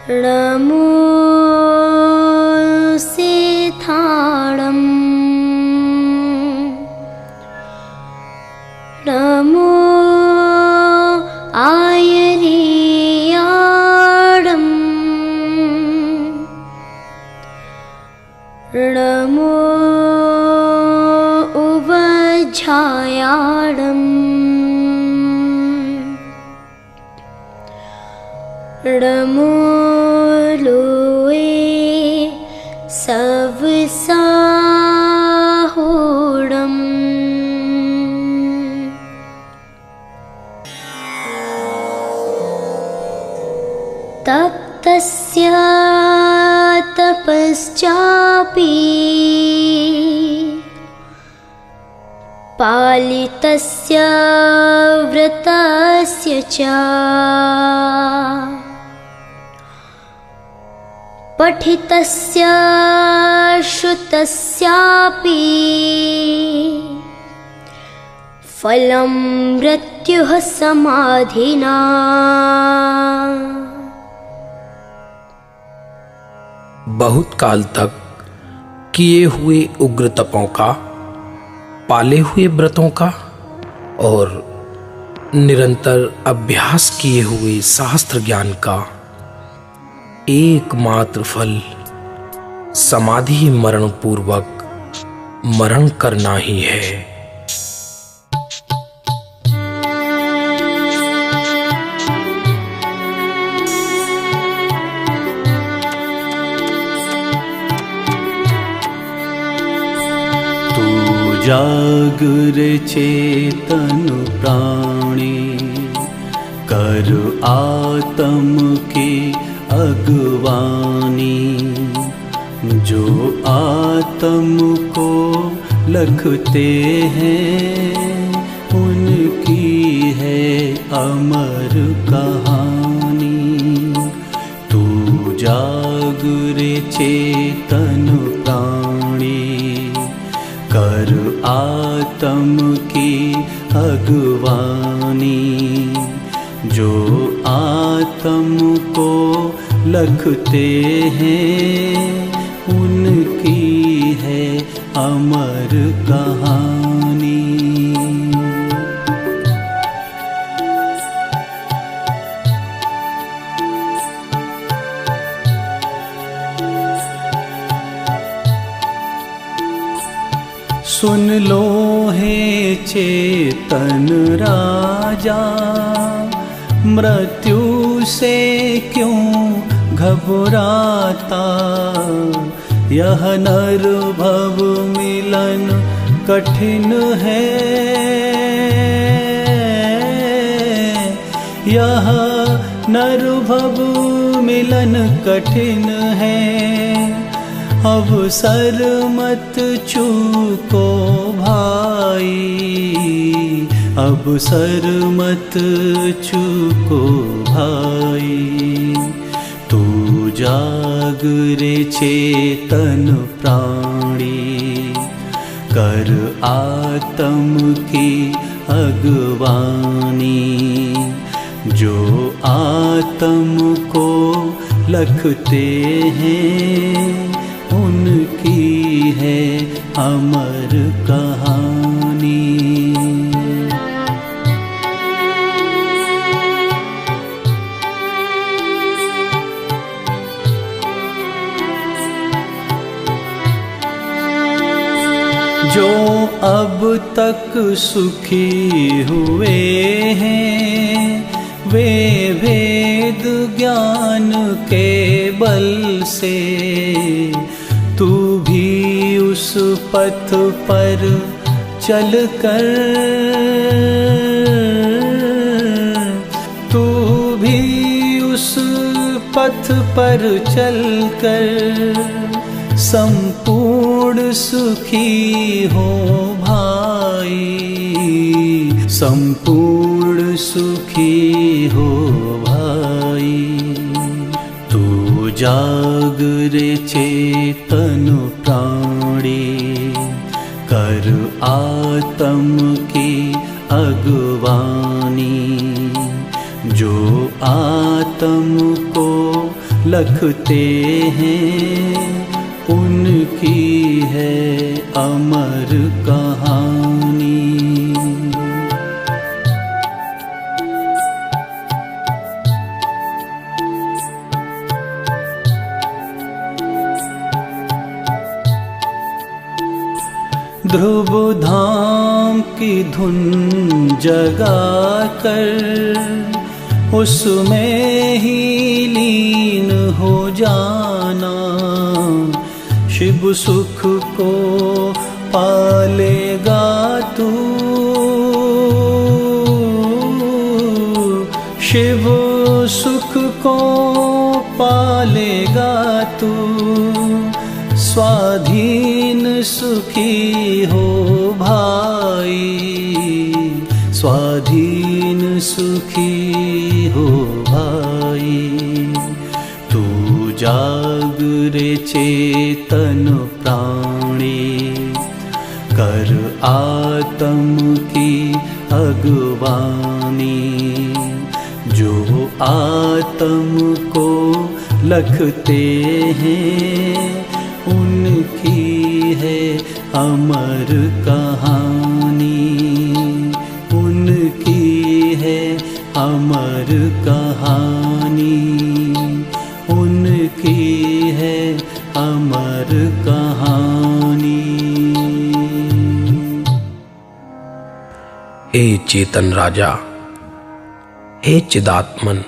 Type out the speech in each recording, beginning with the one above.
नमो सेथाणं नमो आयर्याडं नमो उवझायाडं नमो लोए सवसाहोडं तप्तस्य तपश्चापि पालितस्य व्रतस्य च पठितस्य श्रुतस्यापि फलं मृत्युः समाधिना। बहुत काल तक किए हुए उग्र तपों का, पाले हुए व्रतों का और निरंतर अभ्यास किए हुए शास्त्र ज्ञान का एकमात्र फल समाधि मरण पूर्वक मरण करना ही है। तू जागर चेतन प्राणी कर आत्म की अगवानी, जो आत्म को लखते हैं उनकी है अमर कहानी। तू जागरे चेतन प्राणी कर आत्म की अगवानी, जो आत्म को लखते हैं उनकी है अमर कहानी। सुन लो हे चेतन राजा, मृत्यु से क्यों घबराता। यह नर भव मिलन कठिन है, यह नर भव मिलन कठिन है। अवसर मत चूको भाई, अवसर मत चूको भाई। तू जागरे चेतन प्राणी कर आत्म की अगवानी, जो आत्म को लखते हैं उनकी है अमर कहानी। जो अब तक सुखी हुए हैं वे भेद ज्ञान के बल से, तू भी उस पथ पर चल कर, तू भी उस पथ पर चल कर संपूर्ण सुखी हो भाई, संपूर्ण सुखी हो भाई। तू जागरे चेतन प्राणी कर आत्म की अगवानी, जो आत्म को लखते हैं, उनकी है अमर कहानी। ध्रुव धाम की धुन जगाकर उसमें ही लीन हो जाना, शिव सुख को पालेगा तू, शिव सुख को पालेगा तू। स्वाधीन सुखी हो भाई, स्वाधीन सुखी हो भाई। तू जाग रे चेतन प्राणी, कर आत्म की अगवानी। जो आत्म को लखते हैं, उनकी है अमर कहानी, उनकी है अमर कहानी, उनकी है अमर कहानी। हे चेतन राजा, हे चिदात्मन,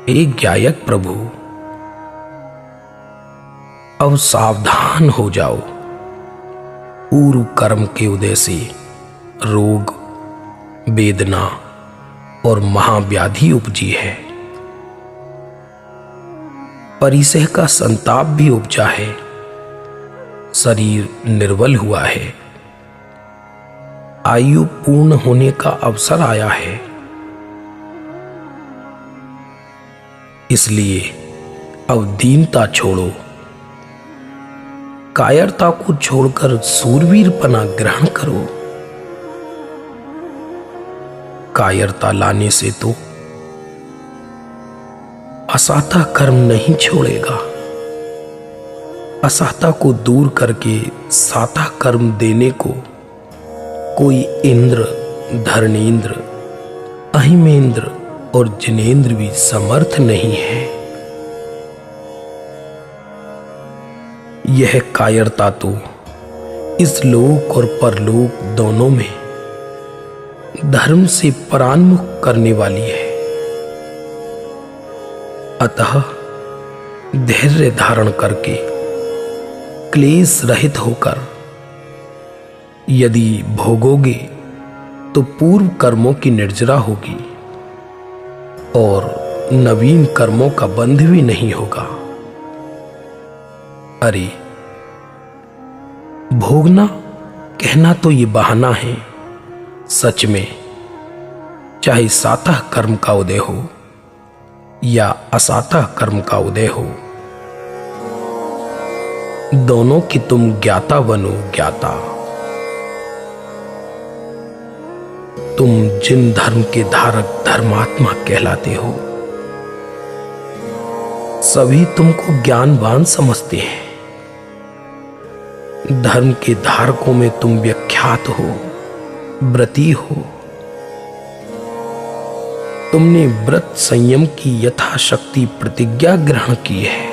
हे ज्ञायक प्रभु, अब सावधान हो जाओ। पूर्व कर्म के उदय से रोग, वेदना और महाव्याधि उपजी है। परिसह का संताप भी उपजा है। शरीर निर्बल हुआ है। आयु पूर्ण होने का अवसर आया है। इसलिए अब दीनता छोड़ो, कायरता को छोड़कर सूरवीरपना ग्रहण करो। कायरता लाने से तो असाता कर्म नहीं छोड़ेगा। असाता को दूर करके साता कर्म देने को कोई इंद्र, धर्मेंद्र, अहिमेंद्र और जिनेंद्र भी समर्थ नहीं है। यह कायरता तो इस लोक और परलोक दोनों में धर्म से परान्मुख करने वाली है। अतः धैर्य धारण करके क्लेश रहित होकर यदि भोगोगे तो पूर्व कर्मों की निर्जरा होगी और नवीन कर्मों का बंध भी नहीं होगा। अरे, भोगना कहना तो ये बहाना है। सच में चाहे सातः कर्म का उदय हो या असातः कर्म का उदय हो, दोनों की तुम ज्ञाता बनो। ज्ञाता तुम जिन धर्म के धारक धर्मात्मा कहलाते हो, सभी तुमको ज्ञानवान समझते हैं। धर्म के धारकों में तुम विख्यात हो, व्रती हो। तुमने व्रत संयम की यथाशक्ति प्रतिज्ञा ग्रहण की है।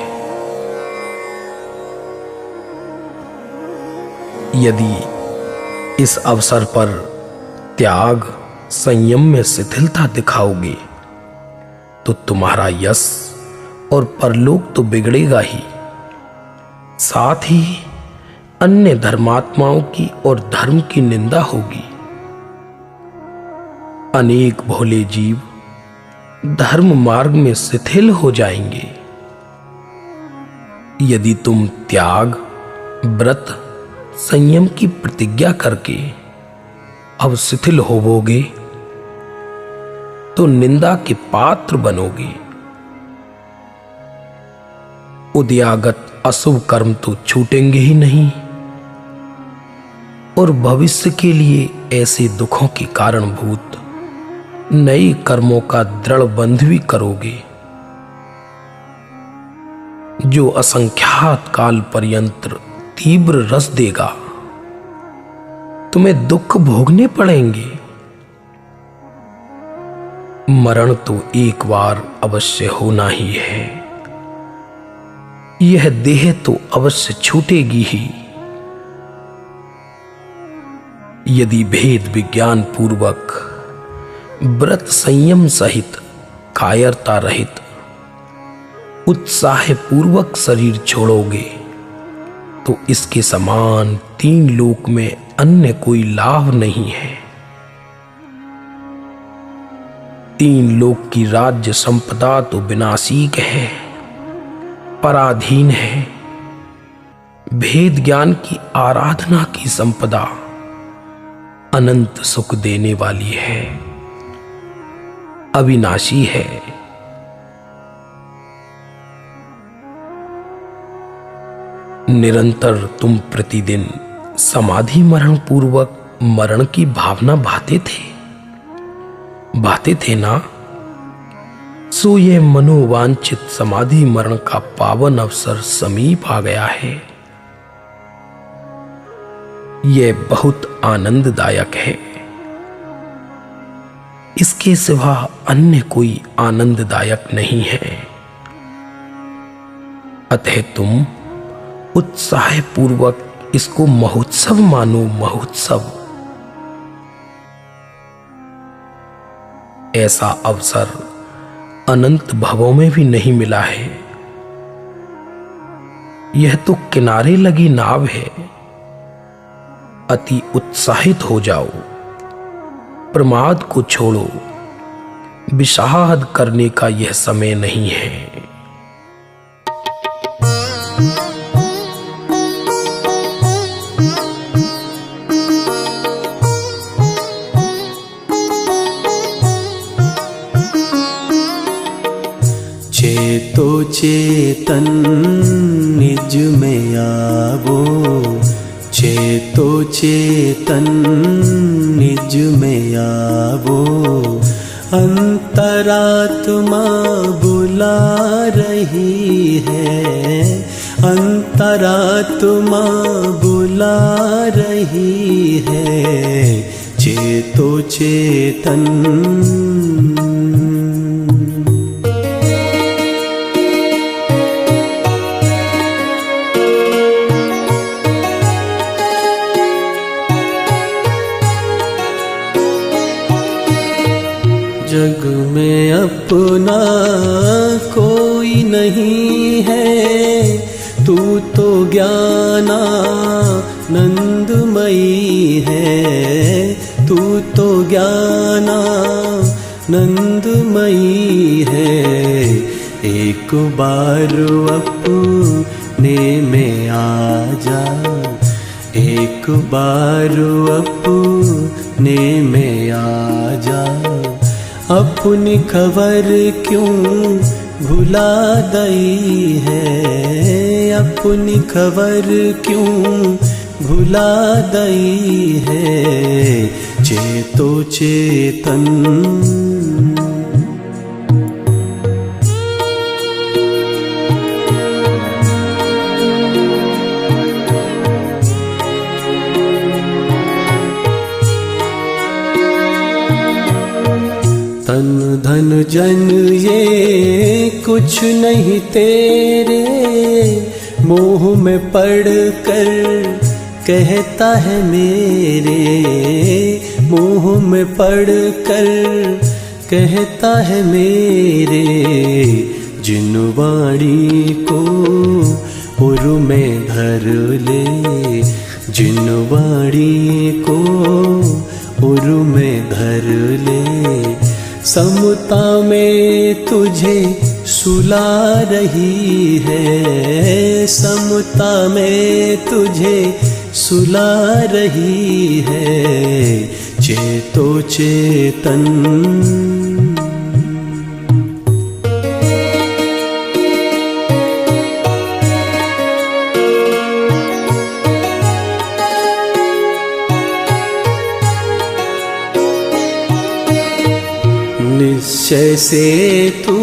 यदि इस अवसर पर त्याग संयम में शिथिलता दिखाओगे तो तुम्हारा यश और परलोक तो बिगड़ेगा ही, साथ ही अन्य धर्मात्माओं की और धर्म की निंदा होगी। अनेक भोले जीव धर्म मार्ग में शिथिल हो जाएंगे। यदि तुम त्याग, व्रत, संयम की प्रतिज्ञा करके अब शिथिल होवोगे तो निंदा के पात्र बनोगे। उद्यागत अशुभ कर्म तो छूटेंगे ही नहीं और भविष्य के लिए ऐसे दुखों के कारणभूत नए कर्मों का दृढ़ बंध भी करोगे। जो असंख्यात काल पर्यंत तीव्र रस देगा। तुम्हें दुख भोगने पड़ेंगे। मरण तो एक बार अवश्य होना ही है। यह देह तो अवश्य छूटेगी ही। यदि भेद विज्ञान पूर्वक, व्रत संयम सहित, कायरता रहित, उत्साह पूर्वक शरीर छोड़ोगे तो इसके समान 3 लोक में अन्य कोई लाभ नहीं है। 3 लोक की राज्य संपदा तो विनाशीक है, पराधीन है। भेद ज्ञान की आराधना की संपदा अनंत सुख देने वाली है, अविनाशी है। निरंतर तुम प्रतिदिन समाधि मरण पूर्वक मरण की भावना भाते थे ना। सो ये मनोवांछित समाधि मरण का पावन अवसर समीप आ गया है। यह बहुत आनंददायक है। इसके सिवा अन्य कोई आनंददायक नहीं है। अतः तुम उत्साह पूर्वक इसको महोत्सव मानो, महोत्सव। ऐसा अवसर अनंत भवों में भी नहीं मिला है। यह तो किनारे लगी नाव है। अति उत्साहित हो जाओ, प्रमाद को छोड़ो। विषाद करने का यह समय नहीं है। चेतो चेतन निज में आवो, चेतो चेतन निज में आवो। अंतरात्मा बुला रही है, अंतरात्मा बुला रही है। चेतो चेतन जग में अपना कोई नहीं है, तू तो ज्ञानानंदमयी है, तू तो ज्ञानानंदमयी है। एक बार अपने में आ जा, एक बार अपने में आ जा। अपनी खबर क्यों भुला गई है, अपनी खबर क्यों भुला गई है। चेतो चेतन तन धन जन ये कुछ नहीं तेरे, मोह में पड़ कर कहता है मेरे, मोह में पड़ कर कहता है मेरे। जिन वाणी को उर में धर ले, जिन वाणी को उर में धर ले। समता में तुझे सुला रही है, समता में तुझे सुला रही है। चेतो चेतन निश्चय से तू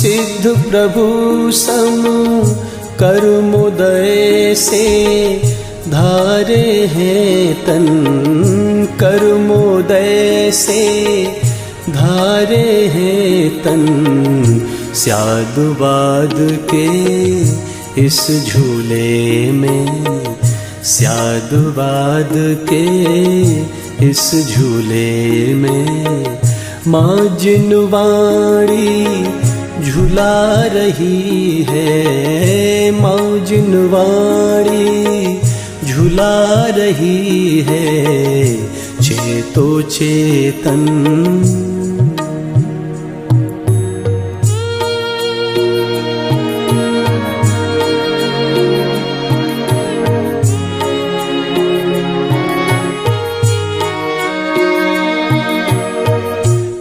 सिद्ध प्रभु सम कर्मोदय से धारे हैं तन, कर्मोदय से धारे हैं तन। स्यादुबाद के इस झूले में, स्यादुबाद के इस झूले में, माँ जिनवाणी झुला रही है, माँ जिनवाणी झुला रही है चेतो चेतन।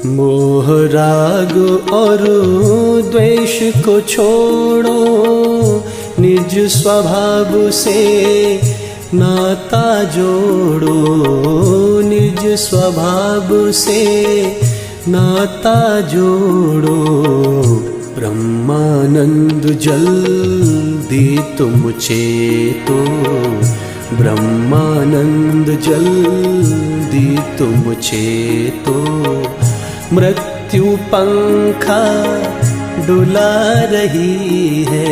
मोह राग और द्वेष को छोड़ो, निज स्वभाव से नाता जोड़ो, निज स्वभाव से नाता जोड़ो। ब्रह्मानंद जल्दी तुम चेतो, ब्रह्मानंद जल्दी तुम चेतो। मृत्यु पंखा डुला रही है,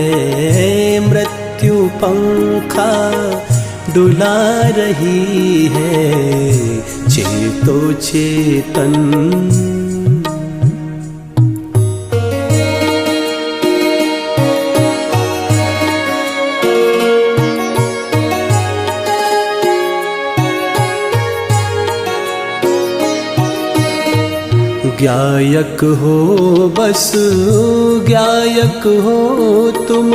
मृत्यु पंखा डुला रही है चेतो चेतन। गायक हो बस गायक हो तुम,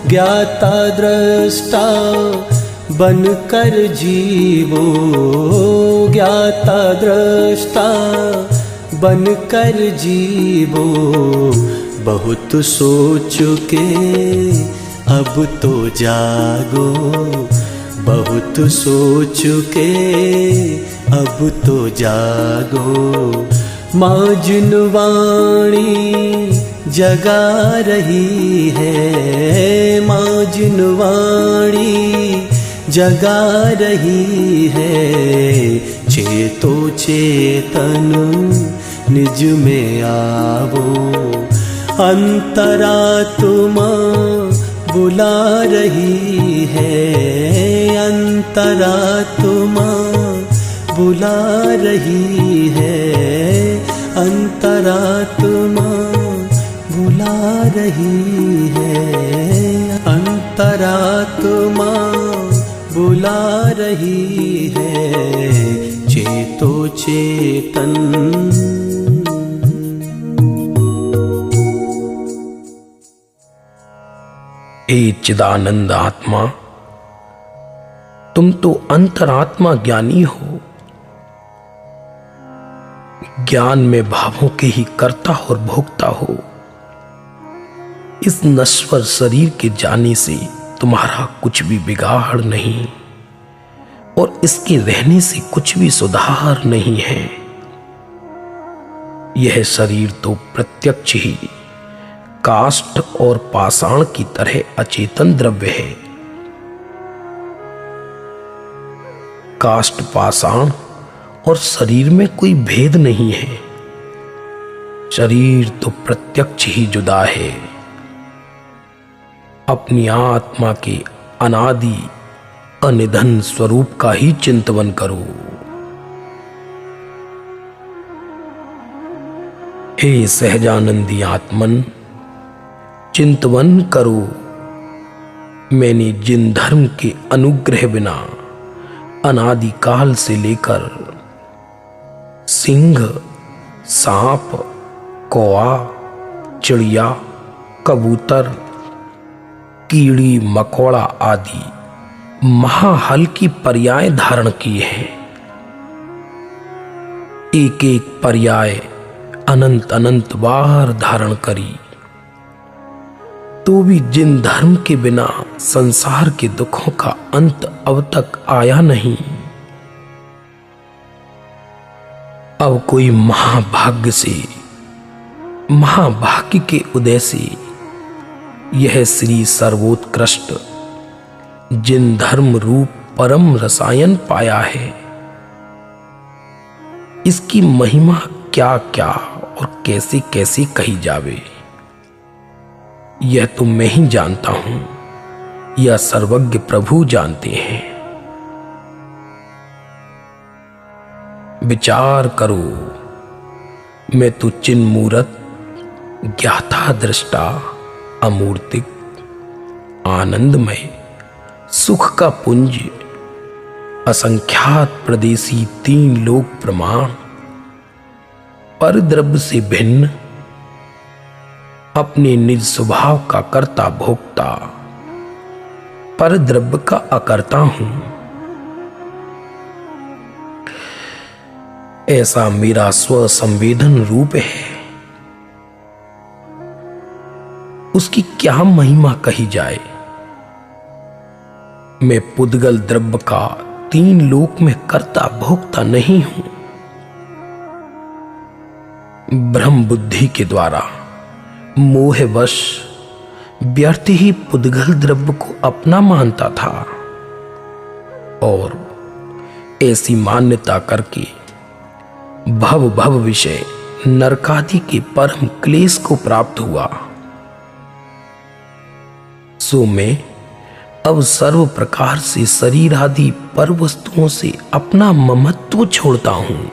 ज्ञाता दृष्टा बनकर जीवो, ज्ञाता दृष्टा बनकर जीवो। बहुत सोच के अब तो जागो, बहुत सोच के अब तो जागो। माँ जिनवाणी जगा रही है, माँ जिनवाणी जगा रही है चेतो चेतन। निज में आवो, अंतरात्मा बुला रही है, अंतरात्मा बुला रही है, अंतरात्मा बुला रही है, अंतरात्मा बुला रही है चेतो चेतन। हे चिदानंद आत्मा, तुम तो अंतरात्मा ज्ञानी हो। ज्ञान में भावों के ही कर्ता और भोक्ता हो। इस नश्वर शरीर के जाने से तुम्हारा कुछ भी बिगाड़ नहीं और इसके रहने से कुछ भी सुधार नहीं है। यह शरीर तो प्रत्यक्ष ही काष्ठ और पाषाण की तरह अचेतन द्रव्य है। काष्ठ पाषाण और शरीर में कोई भेद नहीं है। शरीर तो प्रत्यक्ष ही जुदा है। अपनी आत्मा के अनादि अनिधन स्वरूप का ही चिंतन करो। हे सहजानंदी आत्मन, चिंतन करो। मैंने जिन धर्म के अनुग्रह बिना अनादिकाल से लेकर सिंह, सांप, कौआ, चिड़िया, कबूतर, कीड़ी मकोड़ा आदि महाहल की पर्याय धारण की है। एक एक पर्याय अनंत अनंत बार धारण करी, तो भी जिन धर्म के बिना संसार के दुखों का अंत अब तक आया नहीं। अब कोई महाभाग्य से महाभाग्य के उदय से यह श्री सर्वोत्कृष्ट जिन धर्म रूप परम रसायन पाया है, इसकी महिमा क्या क्या और कैसे कैसे कही जावे, यह तो मैं ही जानता हूं, यह सर्वज्ञ प्रभु जानते हैं। विचार करो, मैं तो चिन्मूर्त ज्ञाता दृष्टा अमूर्तिक आनंदमय सुख का पुंज असंख्यात प्रदेशी तीन लोक प्रमाण पर द्रव्य से भिन्न अपने निज स्वभाव का कर्ता भोक्ता पर द्रव्य का अकर्ता हूं। ऐसा मेरा स्व संवेदन रूप है, उसकी क्या महिमा कही जाए। मैं पुद्गल द्रव्य का तीन लोक में कर्ता भोक्ता नहीं हूं। ब्रह्म बुद्धि के द्वारा मोहवश व्यर्थ ही पुद्गल द्रव्य को अपना मानता था और ऐसी मान्यता करके भव भव विषय नरकादि के परम क्लेश को प्राप्त हुआ। सो मैं अब सर्व प्रकार से शरीर आदि पर वस्तुओं से अपना ममत्व छोड़ता हूं।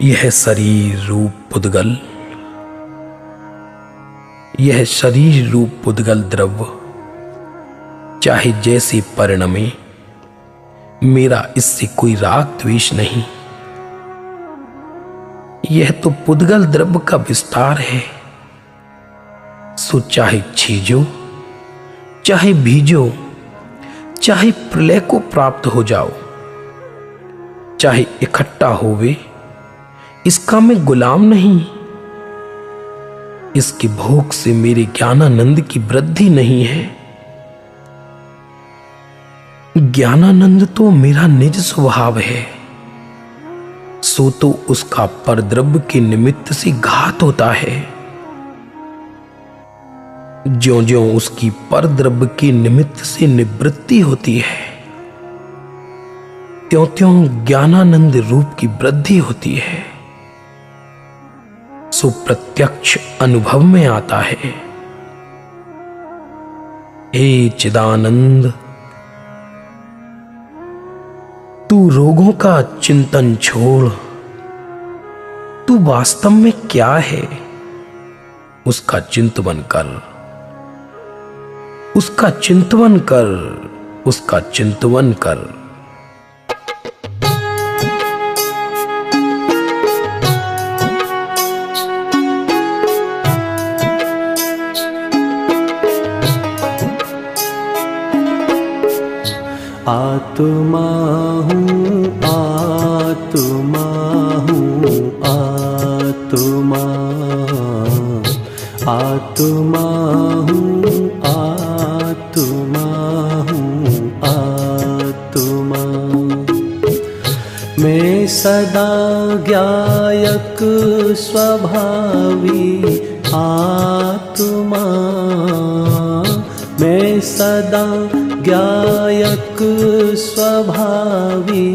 यह शरीर रूप पुद्गल, यह शरीर रूप पुद्गल द्रव्य चाहे जैसे परिणमे, मेरा इससे कोई राग द्वेष नहीं। यह तो पुद्गल द्रव्य का विस्तार है। सो चाहे छीजो, चाहे बीजो, चाहे प्रलय को प्राप्त हो जाओ, चाहे इकट्ठा होवे, इसका मैं गुलाम नहीं। इसके भोग से मेरे ज्ञानानंद की वृद्धि नहीं है। ज्ञानानंद तो मेरा निज स्वभाव है, सो तो उसका परद्रव्य के निमित्त से घात होता है। ज्यों ज्यों उसकी परद्रव्य के निमित्त से निवृत्ति होती है, त्यों त्यों ज्ञानानंद रूप की वृद्धि होती है। सो प्रत्यक्ष अनुभव में आता है। हे चिदानंद, तू रोगों का चिंतन छोड़, तू वास्तव में क्या है उसका चिंतन कर, उसका चिंतन कर, उसका चिंतन कर। आत्मा हूँ, आत्मा हूँ, आत्मा, आत्मा हूँ, आत्मा हूँ, आत्मा। मैं सदा ज्ञायक स्वभावी आत्मा, मैं सदा ज्ञायक स्वभावी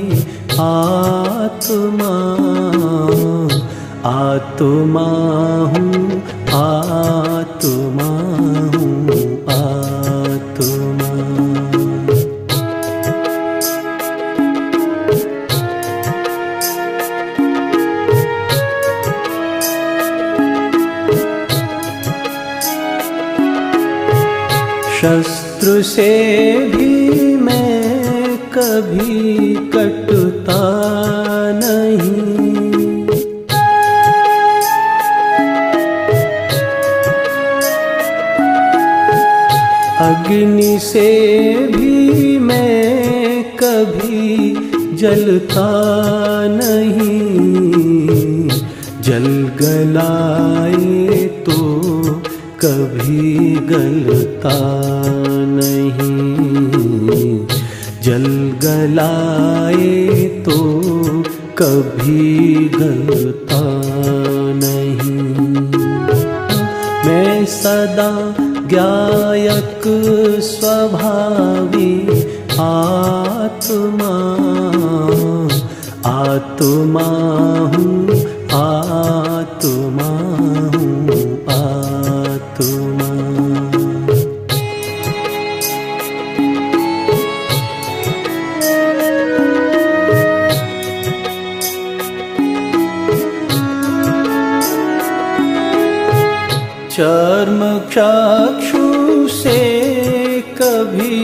आत्मा, आत्मा हूँ, आत्मा हूँ, आत्मा। शस्त्र से भी मैं कभी कटता नहीं, अग्नि से भी मैं कभी जलता नहीं, जल गलाए तो कभी गलता नहीं, जल गलाए तो कभी गलता नहीं। मैं सदा ज्ञायक स्वभावी आत्मा, आत्मा हूँ, आत्मा हूँ, आत्मा। चर्म चक्षु से कभी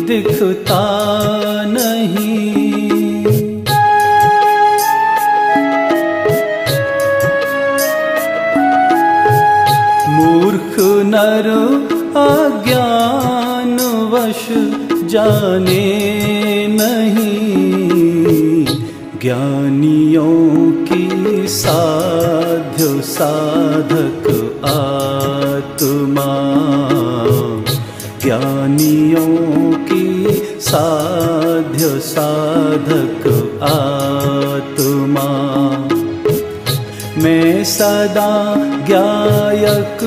दिखता नहीं, मूर्ख नर अज्ञानवश जाने नहीं। ज्ञानियों की साध्य साधक आत्मा, ज्ञानियों की साध्य साधक आत्मा। मैं सदा ज्ञायक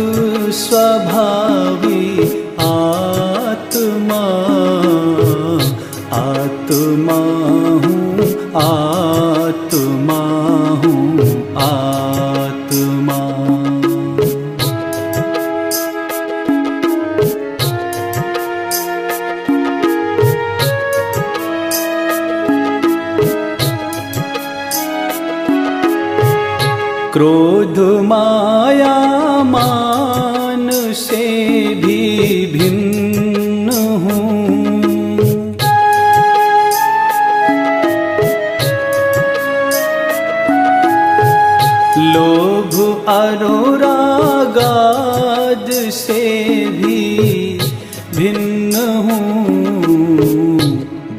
स्वभावी आत्मा, आत्मा हूँ, आत्मा हूँ, आत्मा। क्रोध माया मान से भी भिन्न हूँ, लोभ अनुरागाद से भी भिन्न हूँ,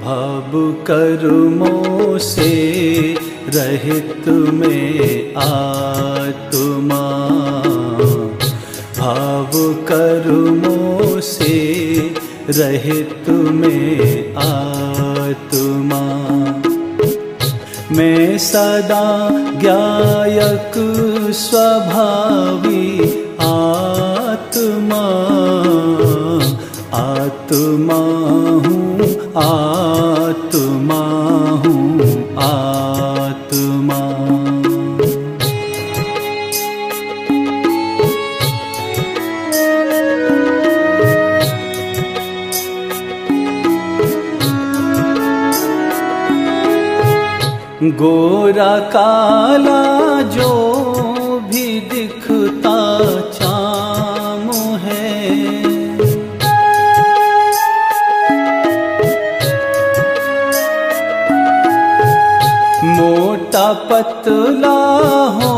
भाव कर्मों से रहित में आत्मा, भाव कर्मों से रहित में आत्मा। मैं सदा ज्ञायक स्वभावी आत्मा, आत्मा हूँ, आत्मा हूँ, आत्मा। गोरा काला जो भी दिखता चाम है, मोटा पतला हो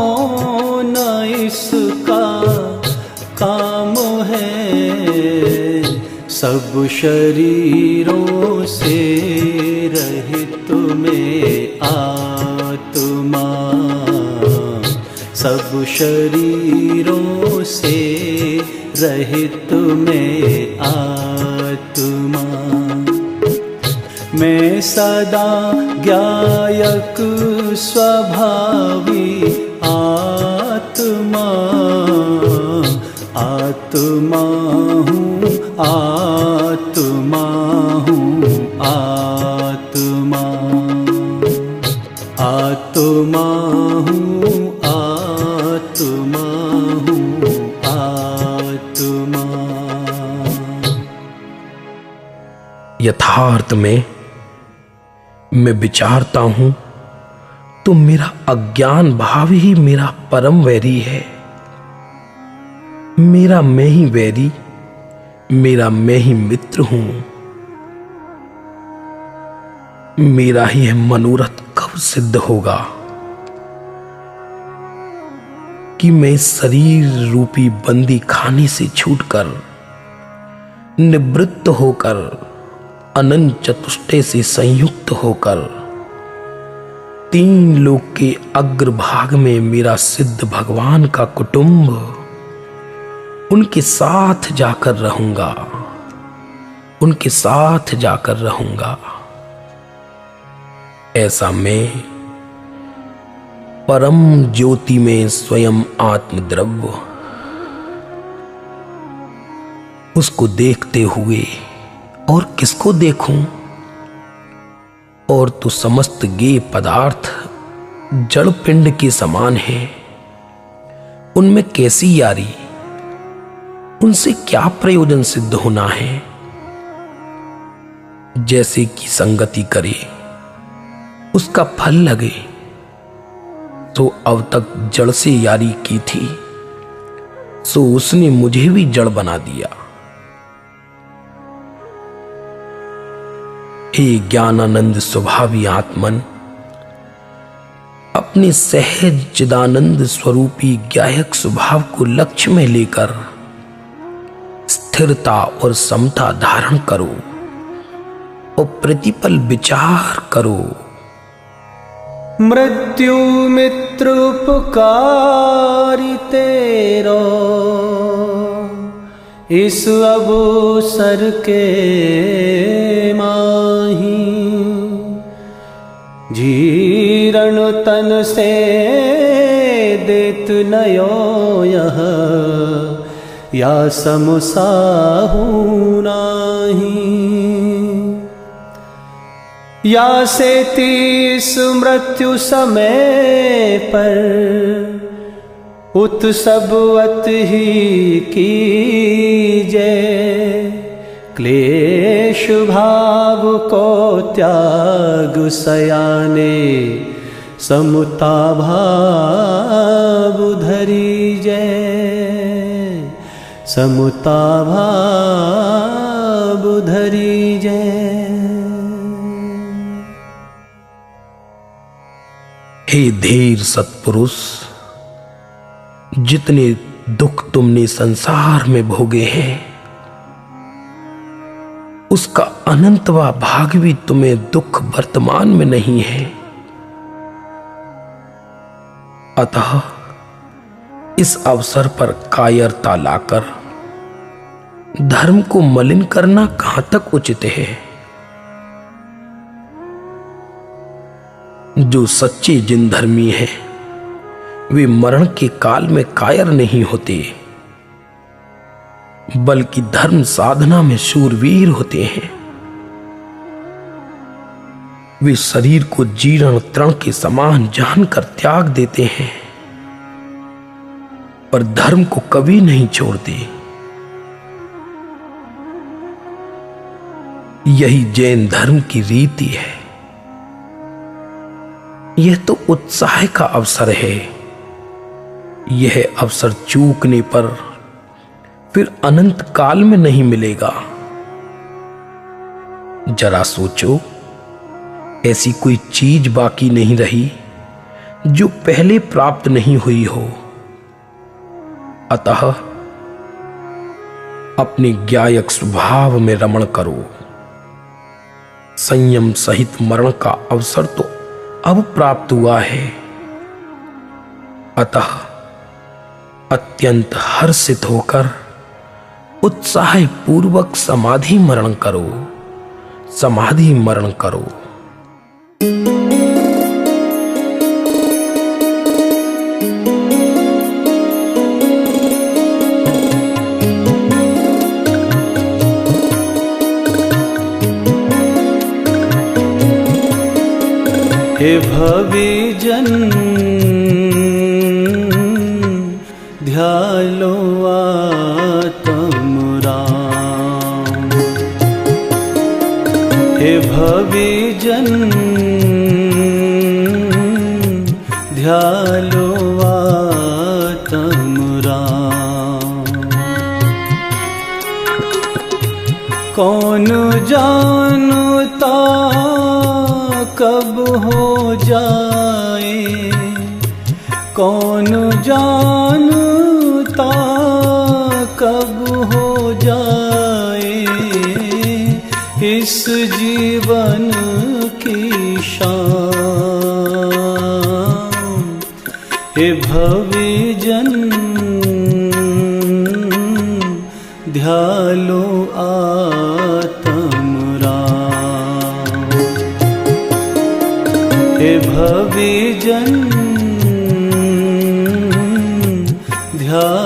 न इसका काम है। सब शरीरों से रहित में आत्मा, सब शरीरों से रहित में आत्मा। मैं सदा ज्ञायक स्वभावी आत्मा, आत्मा हूँ, आत्मा हूँ, आत्मा, आत्मा हूँ, आत्मा हूँ, आत्मा। यथार्थ में मैं विचारता हूं तो मेरा अज्ञान भाव ही मेरा परम वैरी है। मेरा मैं ही वैरी, मेरा मैं ही मित्र हूं। मेरा ही यह मनोरथ कब सिद्ध होगा कि मैं इस शरीर रूपी बंदी खाने से छूटकर, निवृत्त होकर, अनंत चतुष्टय से संयुक्त होकर तीन लोक के अग्रभाग में मेरा सिद्ध भगवान का कुटुंब, उनके साथ जाकर रहूंगा, उनके साथ जाकर रहूंगा। ऐसा मैं परम ज्योति में स्वयं आत्मद्रव्य, उसको देखते हुए और किसको देखूं? और तो समस्त गेय पदार्थ जड़ पिंड के समान हैं, उनमें कैसी यारी, उनसे क्या प्रयोजन सिद्ध होना है? जैसे कि संगति करे उसका फल लगे, तो अब तक जड़ से यारी की थी, सो उसने मुझे भी जड़ बना दिया। हे ज्ञानानंद स्वभावी आत्मन, अपने सहज चिदानंद स्वरूपी ज्ञायक स्वभाव को लक्ष्य में लेकर स्थिरता और समता धारण करो और प्रतिपल विचार करो। मृत्यु मित्र उपकारी तेरो, इस अवसर के माही, जीर्ण तन से देत नयो यह, या समसाहु नाही। या से तीस मृत्यु समय पर, उत सब अत ही कीजे, क्लेश भाव को त्याग सयाने, समता भाव धरी जय, समता भाव धरी जय। हे धीर सत्पुरुष, जितने दुख तुमने संसार में भोगे हैं, उसका अनंतवा भाग भी तुम्हें दुख वर्तमान में नहीं है। अतः इस अवसर पर कायरता लाकर धर्म को मलिन करना कहां तक उचित है? जो सच्चे जिन धर्मी हैं, वे मरण के काल में कायर नहीं होते, बल्कि धर्म साधना में शूरवीर होते हैं। वे शरीर को जीर्ण तृण के समान जानकर त्याग देते हैं, पर धर्म को कभी नहीं छोड़ते। यही जैन धर्म की रीति है। यह तो उत्साह का अवसर है। यह अवसर चूकने पर फिर अनंत काल में नहीं मिलेगा। जरा सोचो, ऐसी कोई चीज बाकी नहीं रही जो पहले प्राप्त नहीं हुई हो। अतः अपने ज्ञायक स्वभाव में रमण करो। संयम सहित मरण का अवसर तो अब प्राप्त हुआ है। अतः अत्यंत हर्षित होकर उत्साह पूर्वक समाधि मरण करो, समाधि मरण करो। हे भविजन ध्यालो आत्म राम। हे भविजन ध्यालो आत्म राम। कौन जानता कब हो जाए, कौन जानता कब हो जाए, इस जीवन की शाम। हे भविजन ध्यालो आत्म राम। हे भविजन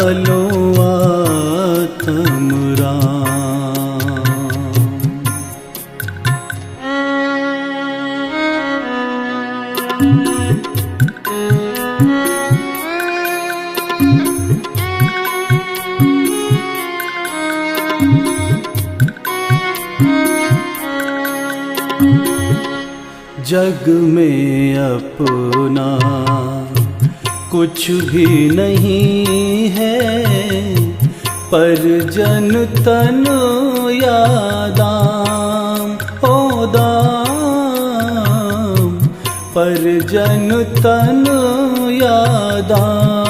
ध्यालो आत्म राम। जग में अपना कुछ भी नहीं है, पर जन तन यादाम ओ दाम, पर जन तन यादाम।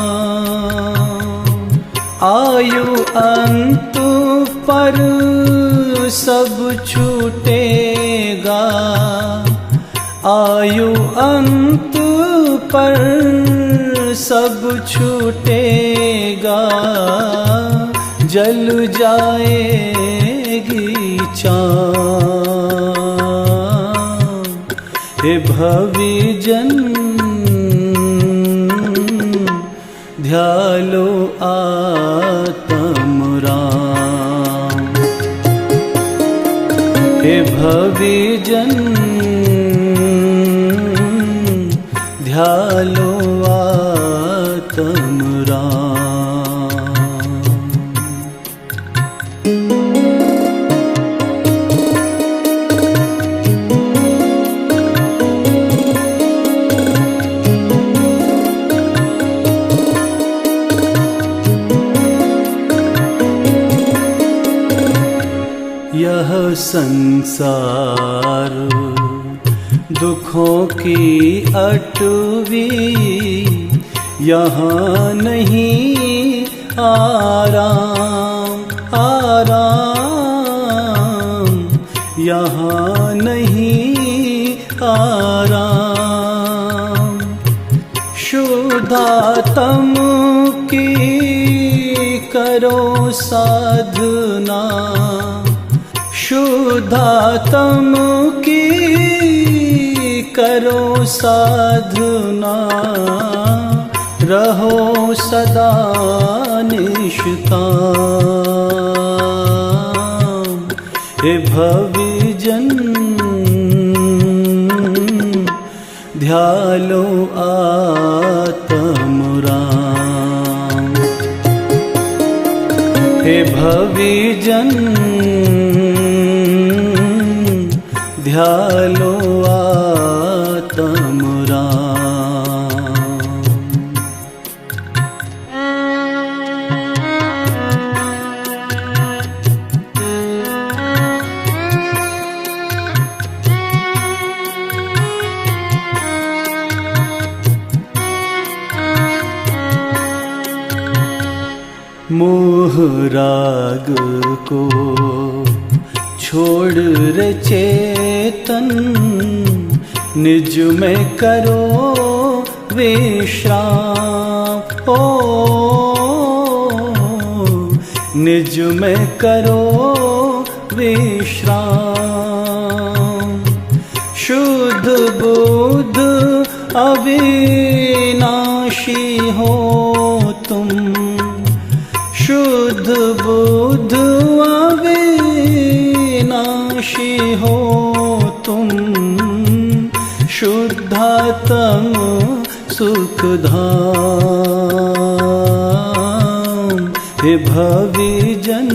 आयु अंत पर सब छूटेगा, आयु अंत पर सब छूटेगा, जल जाएगी चाँद। हे भविजन ध्यालो आत्म राम। हे भविजन ध्यालो आत्म राम। यह संसार दुखों की अटवी, यहाँ नहीं आराम आराम, यहाँ नहीं आराम। शुद्धात्म की करो साधना, शुद्धात्म की करो साधना, रहो सदा निष्काम। हे भविजन ध्यालो आत्म राम। हे भविजन ध्यालो आत्म राम। मोह राग को छोड़ रे चेतन, निज में करो विश्राम ओ, निज में करो विश्राम। शुद्ध बुद्ध अविनाशी हो तुम, शुद्ध बुद्ध अविनाशी हो तुम, शुद्धात्म सुखधाम। हे भविजन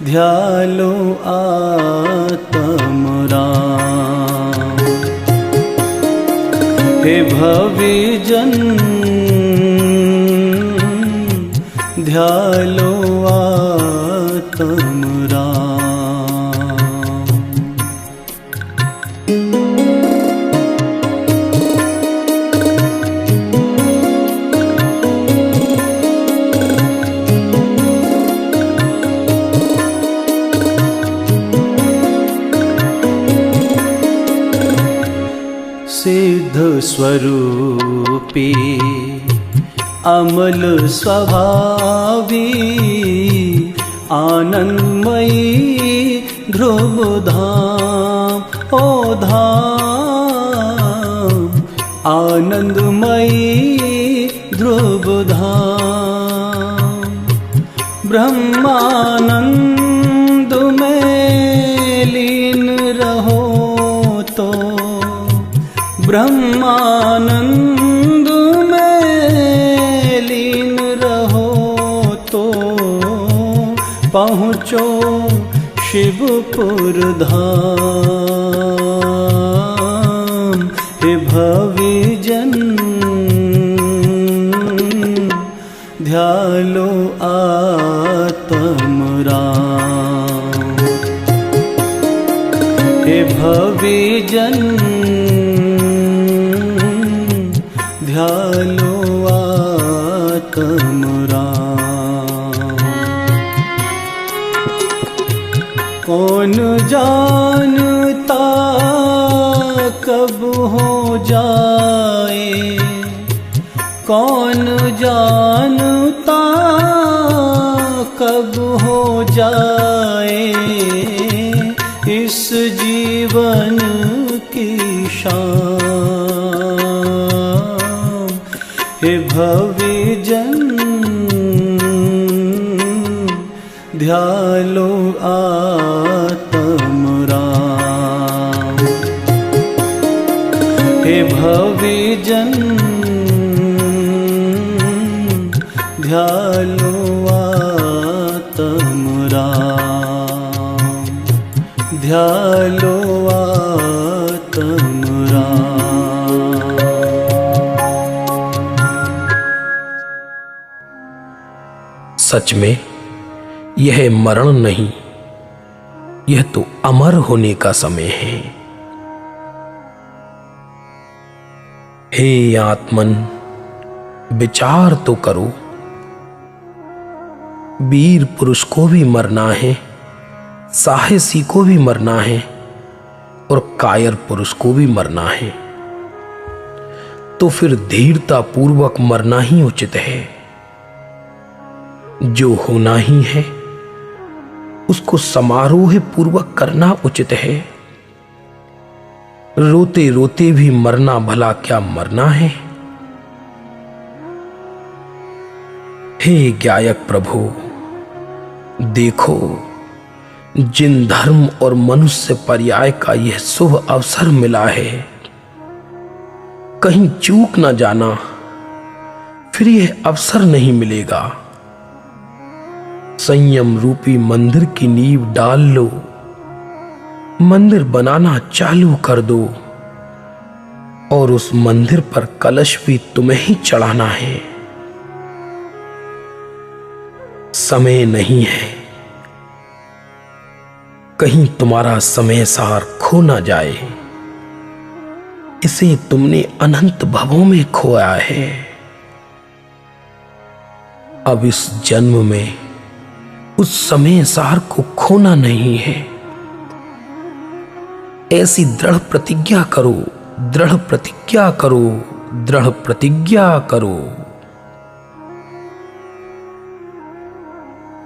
ध्यालो आत्म राम। हे भविजन ध्यालो आत्म राम। सिद्ध स्वरूपी अमल स्वभावी, आनंदमयी ध्रुव धाम ओ धाम, आनंदमयी ध्रुवधाम। ब्रह्मानंद में लीन रहो तो, ब्रह्मानंद में लीन रहो तो, पहुँचो शिवपुर धाम। हे भविजन ध्यालो आत्मराम। हे भविजन ध्यालो आत्मराम। कौन जानता कब हो जाए, कौन जानता कब हो जाए इस जीवन की शाम। हे भविजन ध्यालो आत्मराम। हे भविजन ध्यालो आत्मराम। ध्यालो आत्मराम। सच में यह मरण नहीं, यह तो अमर होने का समय है। हे आत्मन, विचार तो करो, वीर पुरुष को भी मरना है, साहसी को भी मरना है और कायर पुरुष को भी मरना है, तो फिर धीरता पूर्वक मरना ही उचित है। जो होना ही है उसको समारोह पूर्वक करना उचित है। रोते रोते भी मरना भला क्या मरना है। हे ज्ञायक प्रभु, देखो जिन धर्म और मनुष्य पर्याय का यह शुभ अवसर मिला है, कहीं चूक न जाना, फिर यह अवसर नहीं मिलेगा। संयम रूपी मंदिर की नींव डाल लो, मंदिर बनाना चालू कर दो और उस मंदिर पर कलश भी तुम्हें ही चढ़ाना है। समय नहीं है, कहीं तुम्हारा समय सार खो ना जाए। इसे तुमने अनंत भवों में खोया है। अब इस जन्म में उस समय सार को खोना नहीं है। ऐसी दृढ़ प्रतिज्ञा करो, दृढ़ प्रतिज्ञा करो, दृढ़ प्रतिज्ञा करो।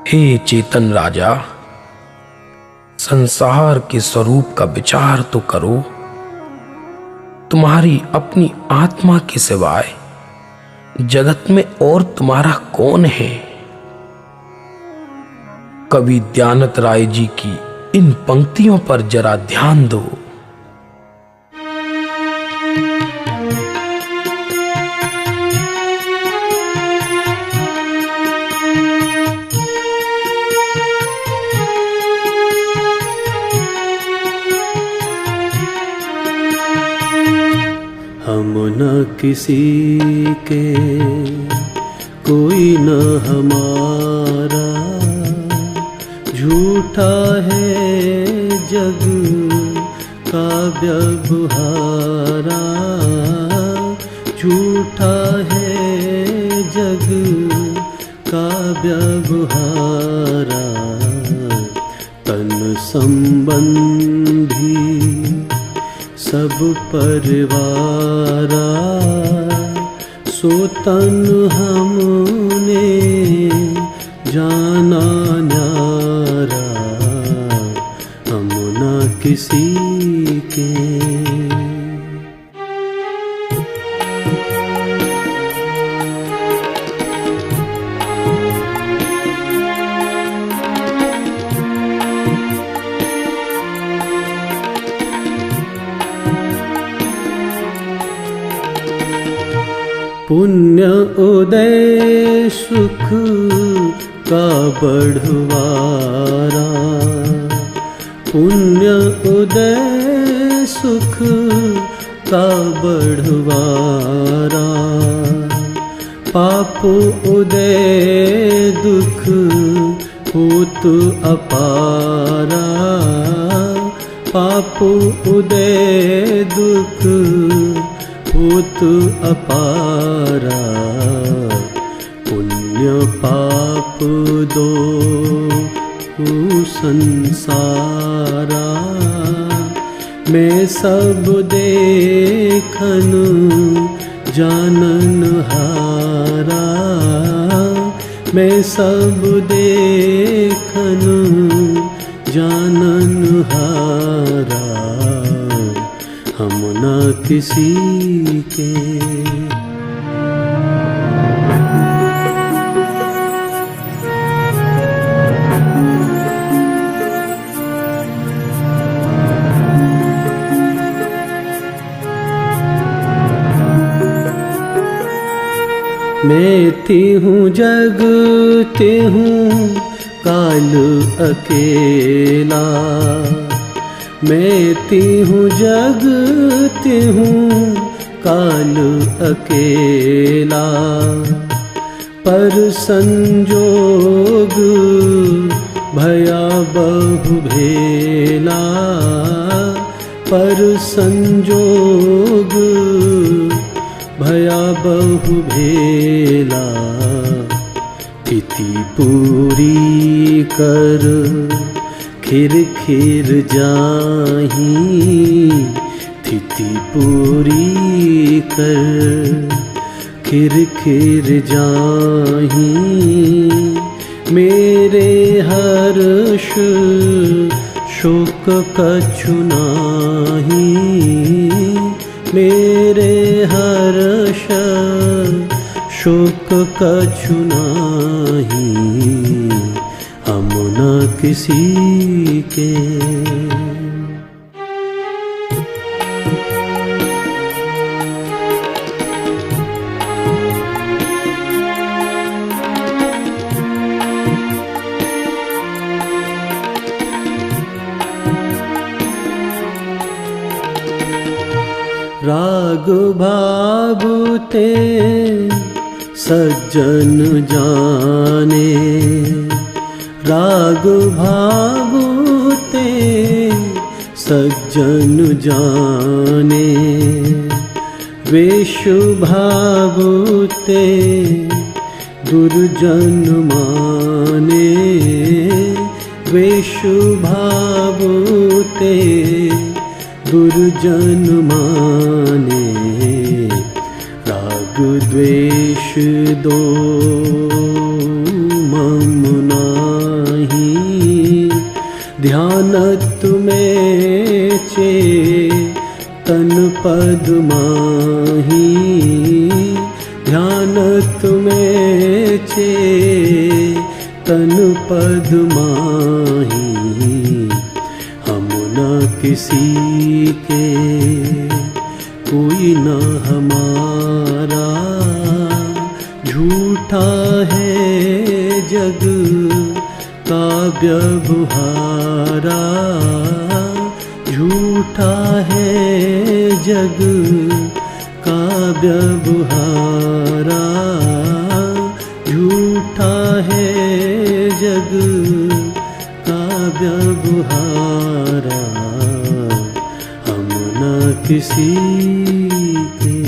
हे चेतन राजा, संसार के स्वरूप का विचार तो करो। तुम्हारी अपनी आत्मा के सिवाय जगत में और तुम्हारा कौन है। कवि दयानंद राय जी की इन पंक्तियों पर जरा ध्यान दो। हम न किसी के, कोई न हमारा, झूठा है जग का व्यवहारा, झूठा है जग का व्यवहारा। तन संबंधी सब परिवारा, सो तन हमने जाना न्यारा। हम न किसी के। पुण्य उदय सुख का बढ़वारा, पुण्य उदय सुख का बढ़वारा, पाप उदय दुख होत अपारा, पाप उदय दुख होत अपारा, पुण्य पाप दो संसारा, मैं सब देखन जानन हारा, मैं सब देखन जानन हारा, हम न किसी के। मैं ती हूँ जगते हूँ काल अकेला, मैं ती हूँ जगते हूँ काल अकेला, पर संजोग भया बहु भेला, पर संजोग भया बहु भेला, तिथि पूरी कर खिर खिर जाही, तिथि पूरी कर खिर खिर जाही, मेरे हर्ष शोक कछु नाही, मेरे हर्ष शोक कछु नाही, हम न किसी के। राग भावते सज्जन जाने, राग भावते सज्जन जाने, वेश भावते दुर्जन माने, वेश भावते दुर्जन माने, राग द्वेष दो मम नाही, ध्यानत में चेतन पद माही, ध्यानत में चेतन पद माही, हम न किसी के कोई न हमारा, झूठा है जग का व्यवहारा, झूठा है जग का व्यवहारा, झूठा है जग का व्यवहारा, हम न किसी के।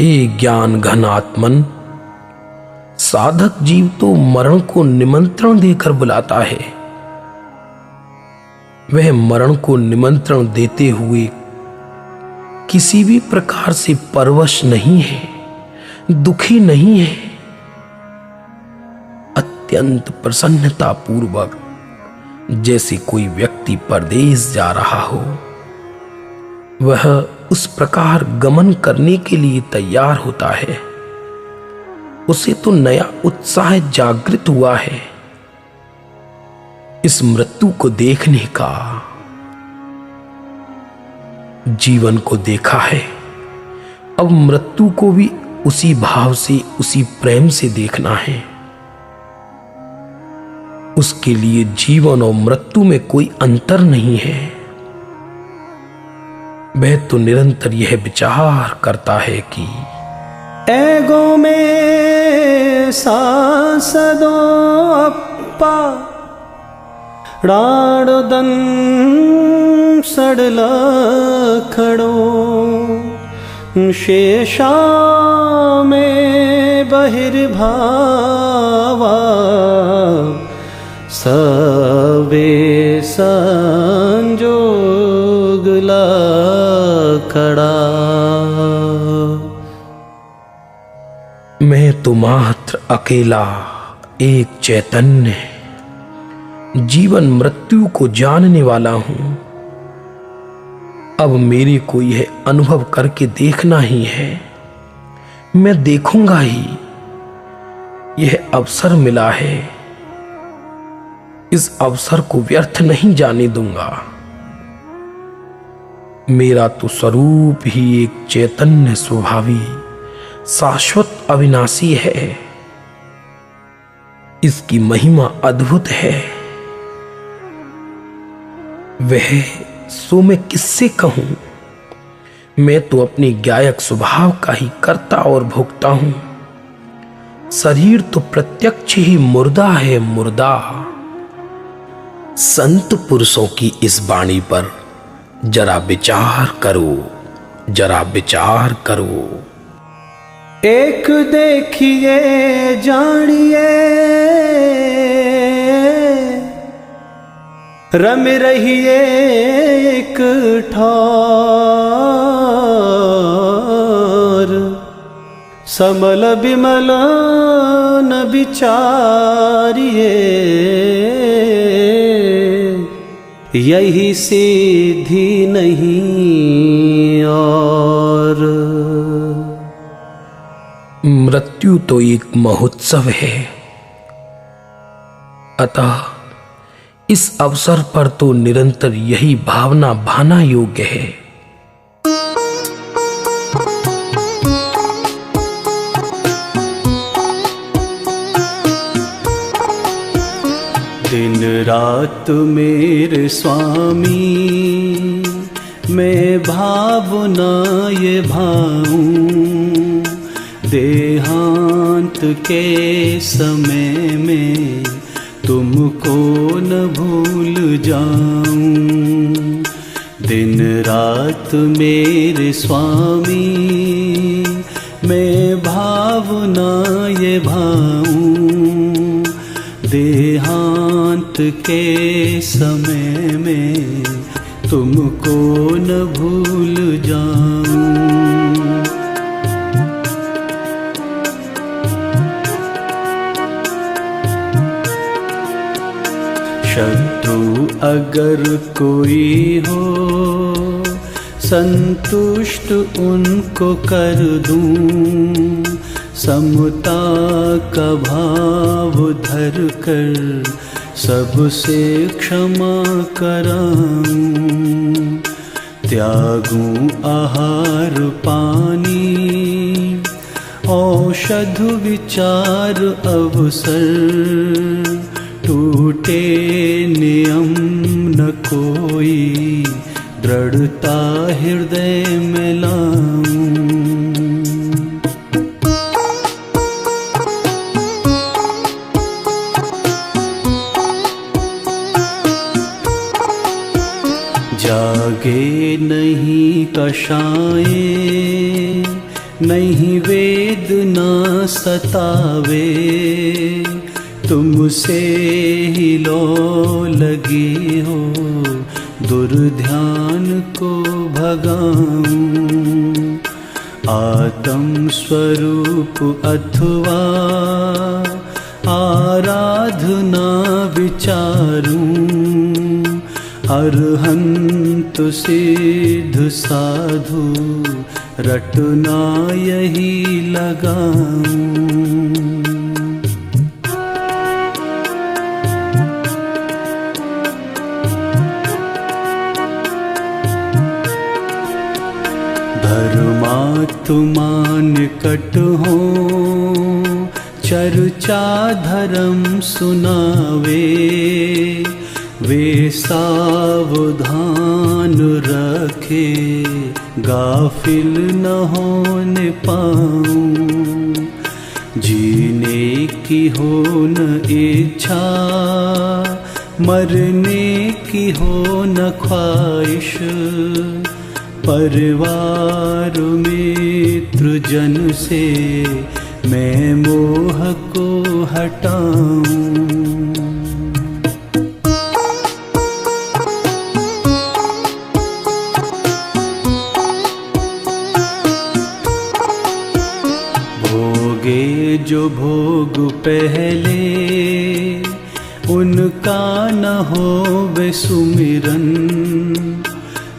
ए ज्ञान घन आत्मन, साधक जीव तो मरण को निमंत्रण देकर बुलाता है। वह मरण को निमंत्रण देते हुए किसी भी प्रकार से परवश नहीं है, दुखी नहीं है। अत्यंत प्रसन्नता पूर्वक जैसे कोई व्यक्ति परदेश जा रहा हो, वह उस प्रकार गमन करने के लिए तैयार होता है। उसे तो नया उत्साह जागृत हुआ है इस मृत्यु को देखने का। जीवन को देखा है, अब मृत्यु को भी उसी भाव से, उसी प्रेम से देखना है। उसके लिए जीवन और मृत्यु में कोई अंतर नहीं है। वह तो निरंतर यह विचार करता है कि एगो में सांसदो अप्पा राणोदन सड़ला खड़ो शेषा में बहिर्भावा सवे संजोगला खड़ा। मैं तो मात्र अकेला एक चैतन्य जीवन मृत्यु को जानने वाला हूं। अब मेरे को यह अनुभव करके देखना ही है। मैं देखूंगा ही। यह अवसर मिला है, इस अवसर को व्यर्थ नहीं जाने दूंगा। मेरा तो स्वरूप ही एक चैतन्य स्वभावी शाश्वत अविनाशी है। इसकी महिमा अद्भुत है। वह सो मैं किससे कहूं। मैं तो अपने गायक स्वभाव का ही कर्ता और भोक्ता हूं। शरीर तो प्रत्यक्ष ही मुर्दा है, मुर्दा। संत पुरुषों की इस वाणी पर जरा विचार करो, जरा विचार करो। एक देखिए जानिए रम रहिए एक ठार समल बिमल न विचारिए यही सीधी नहीं और। मृत्यु तो एक महोत्सव है, अतः इस अवसर पर तो निरंतर यही भावना भाना योग्य है। दिन रात मेरे स्वामी मैं भावना ये भाऊं देहांत के समय में तुमको न भूल जाऊं। दिन रात मेरे स्वामी मैं भावना ये भाऊं देहांत के समय में तुमको न भूल जाऊं। शत्रु अगर कोई हो संतुष्ट उनको कर दूं समता का भाव धर कर सबसे क्षमा कराऊं। त्यागूं आहार पानी औषध विचार अवसर टूटे नियम न कोई दृढ़ता हृदय में लाऊं। जागे नहीं कषाए नहीं वेदना सतावे तुमसे ही लो लगी हो दुर्ध्यान को भगाऊं। आत्म स्वरूप अथवा आराधना विचारूं अरहंत सिद्ध साधु रटना यही लगाऊं। धर्मात्मा निकट हो, चर्चा धर्म सुनावे, वे सावधान रखे, गाफिल न होने पाऊं। जीने की हो न इच्छा, मरने की हो न ख्वाहिश, परिवार मित्र जन से मैं मोह को हटाऊं। भोगे जो भोग पहले, उनका न होवे सुमिरन।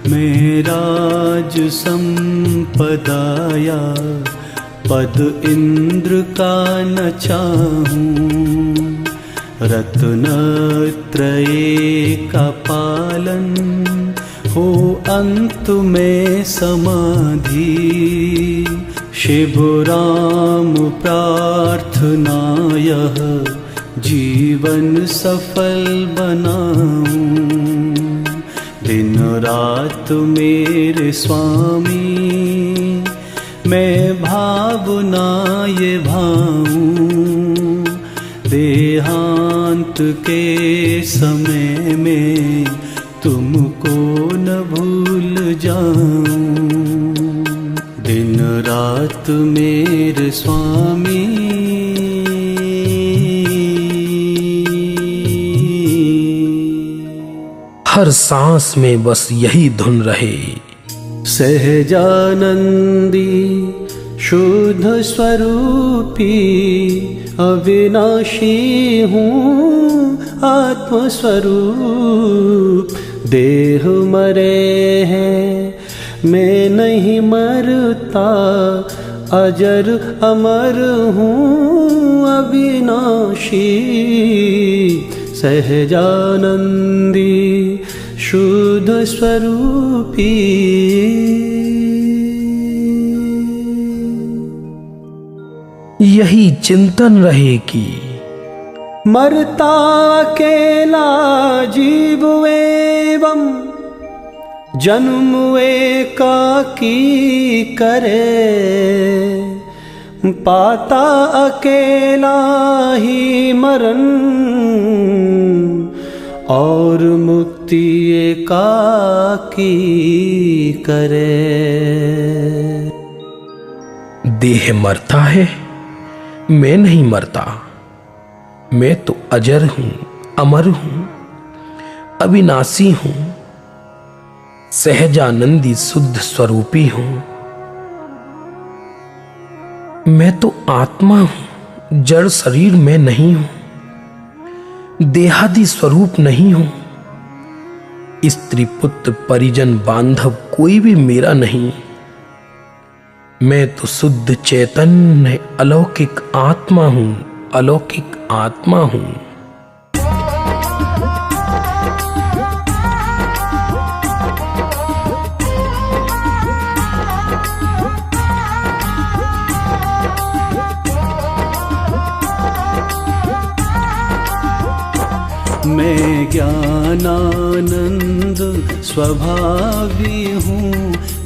मैं राज संपदाया पद इंद्र का न चाहूं। रत्नत्रय का पालन हो अंत में समाधि। शिव राम प्रार्थना यह जीवन सफल बनाऊं। दिन रात मेरे स्वामी, मैं भावना ये भाऊं। देहांत के समय में तुमको न भूल जाऊं। दिन रात मेरे स्वामी, हर सांस में बस यही धुन रहे। सहजानंदी शुद्ध स्वरूपी, अविनाशी हूँ आत्मस्वरूप। देह मरे हैं मैं नहीं मरता, अजर अमर हूँ अविनाशी। सहजानंदी शुद्ध स्वरूपी, यही चिंतन रहे कि मरता अकेला जीव एवं, जन्म एकाकी करे। पाता अकेला ही मरण, और मुक्ति एकाकी करे। देह मरता है, मैं नहीं मरता। मैं तो अजर हूं, अमर हूं, अविनाशी हूं, सहजानंदी शुद्ध स्वरूपी हूं। मैं तो आत्मा हूं, जड़ शरीर में नहीं हूं, देहादि स्वरूप नहीं हूं। स्त्री पुत्र परिजन बांधव कोई भी मेरा नहीं। मैं तो शुद्ध चैतन्य अलौकिक आत्मा हूं, अलौकिक आत्मा हूं। मैं ज्ञानानंद स्वभावी हूँ।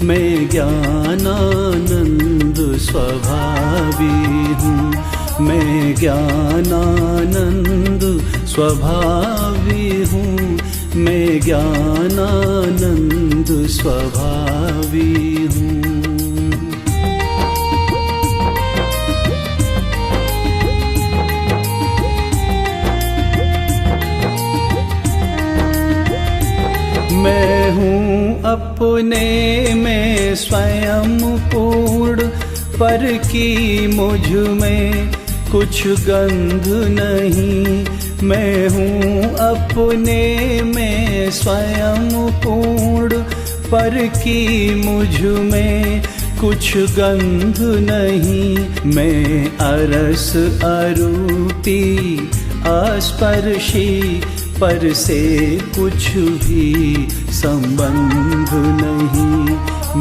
मैं ज्ञानानंद स्वभावी हूँ। मैं ज्ञानानंद स्वभावी हूँ। मैं ज्ञानानंद स्वभावी हूँ। मैं हूँ अपने में स्वयं पूर्ण, पर की मुझ में कुछ गंध नहीं। मैं हूँ अपने में स्वयं पूर्ण, पर की मुझ में कुछ गंध नहीं। मैं अरस अरूपी अस्पर्शी, पर से कुछ भी संबंध नहीं।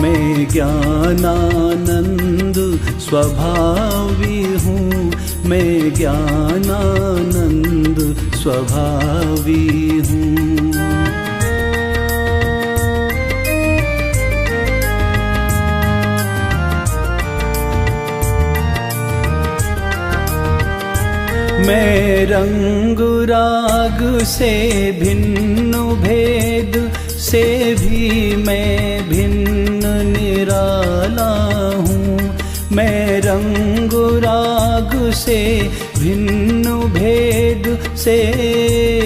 मैं ज्ञानानंद स्वभावी हूँ, मैं ज्ञानानंद स्वभावी हूँ। मैं रंग राग से भिन्न भेद से भी मैं भिन्न निराला हूँ। मैं रंग राग से भिन्न भेद से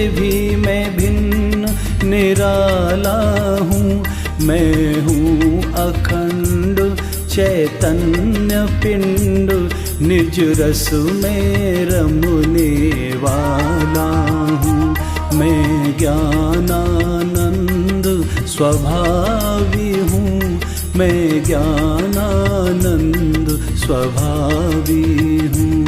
भी मैं भिन्न निराला हूँ। मैं हूँ अखंड चैतन्य पिंड, निज रस में रमने वाला हूँ। मैं ज्ञानानंद स्वभावी हूँ, मैं ज्ञानानंद स्वभावी हूँ।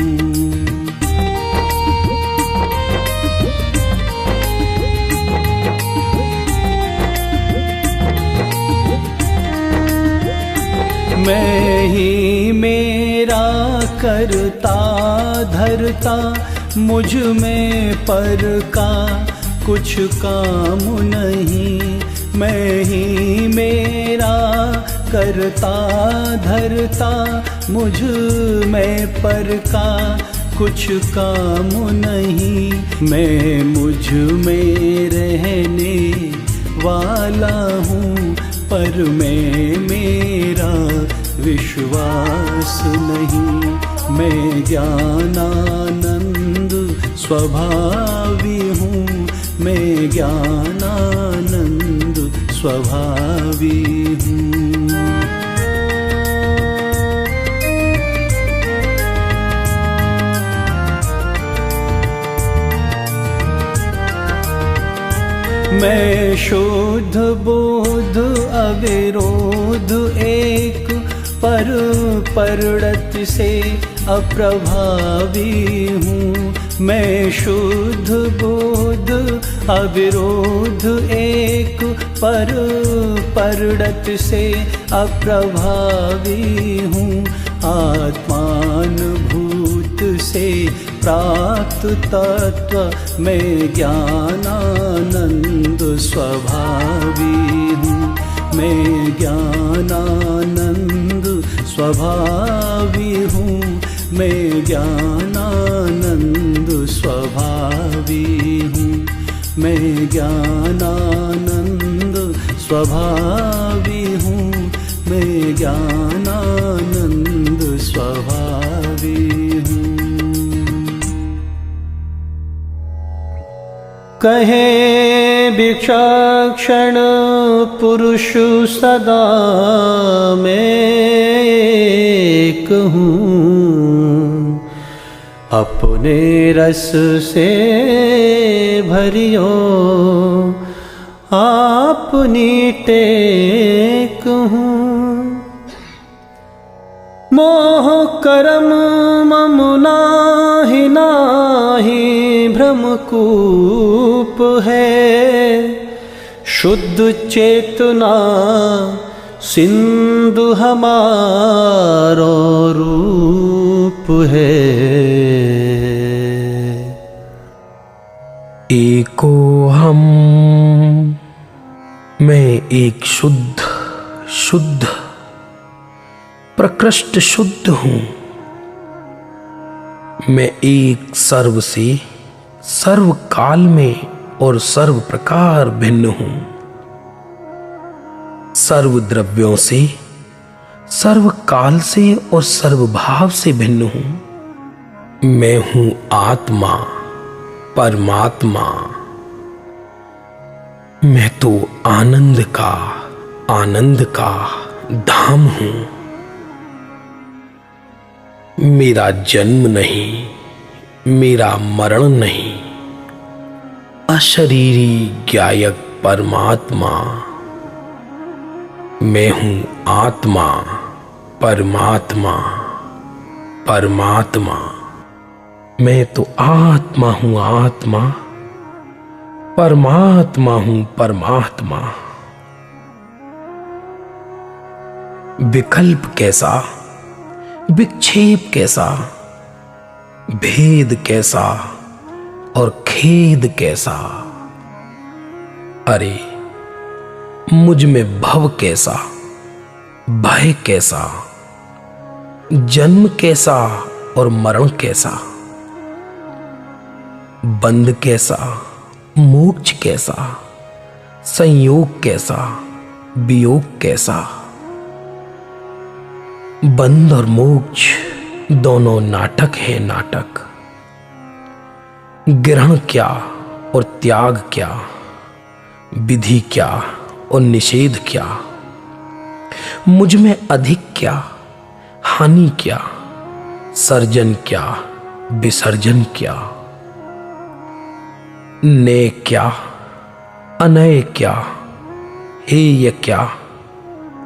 मैं ही मेरा करता धरता, मुझ में पर का कुछ काम नहीं। मैं ही मेरा करता धरता, मुझ में पर का कुछ काम नहीं। मैं मुझ में रहने वाला हूँ, पर मैं मेरा विश्वास नहीं। मैं ज्ञानानंद स्वभावी हूँ, मैं ज्ञानानंद स्वभावी हूँ। मैं शुद्ध बोध अविरोध एक, पर परड़त से अप्रभावी हूँ। मैं शुद्ध बोध अविरोध एक, पर परड़त से अप्रभावी हूँ। आत्मानुभूत से प्राप्त तत्व मैं ज्ञानानंद स्वभावी हूँ। मैं ज्ञानानंद स्वभावी हूँ, मैं ज्ञानानंद स्वभावी हूँ। मैं ज्ञानानंद स्वभावी हूँ, मैं ज्ञानानंद स्वभावी हूँ। कहे विचक्षण पुरुष सदा मैं एक हूँ, अपने रस से भरियो आपनी टेक हूँ। मोह करम मम नाहि नाहि भ्रमकूप है, शुद्ध चेतना सिंधु हमारो रूप है। एको हम, मैं एक शुद्ध शुद्ध प्रकृष्ट शुद्ध हूँ। मैं एक सर्व से सर्व काल में और सर्व प्रकार भिन्न हूँ। सर्व द्रव्यों से, सर्व काल से और सर्व भाव से भिन्न हूँ। मैं हूँ आत्मा, परमात्मा। मैं तो आनंद का धाम हूँ। मेरा जन्म नहीं, मेरा मरण नहीं। अशरीरी ज्ञायक परमात्मा। मैं हूँ आत्मा, परमात्मा, परमात्मा। मैं तो आत्मा हूँ आत्मा, परमात्मा हूँ परमात्मा। विकल्प कैसा, विक्षेप कैसा, भेद कैसा और खेद कैसा। अरे मुझ में भव कैसा, भय कैसा, जन्म कैसा और मरण कैसा, बंध कैसा, मोक्ष कैसा, संयोग कैसा, वियोग कैसा। बंध और मोक्ष दोनों नाटक है नाटक। ग्रहण क्या और त्याग क्या, विधि क्या और निषेध क्या, मुझ में अधिक क्या, हानि क्या, सर्जन क्या, विसर्जन क्या, नेय क्या, अनय क्या, हेय क्या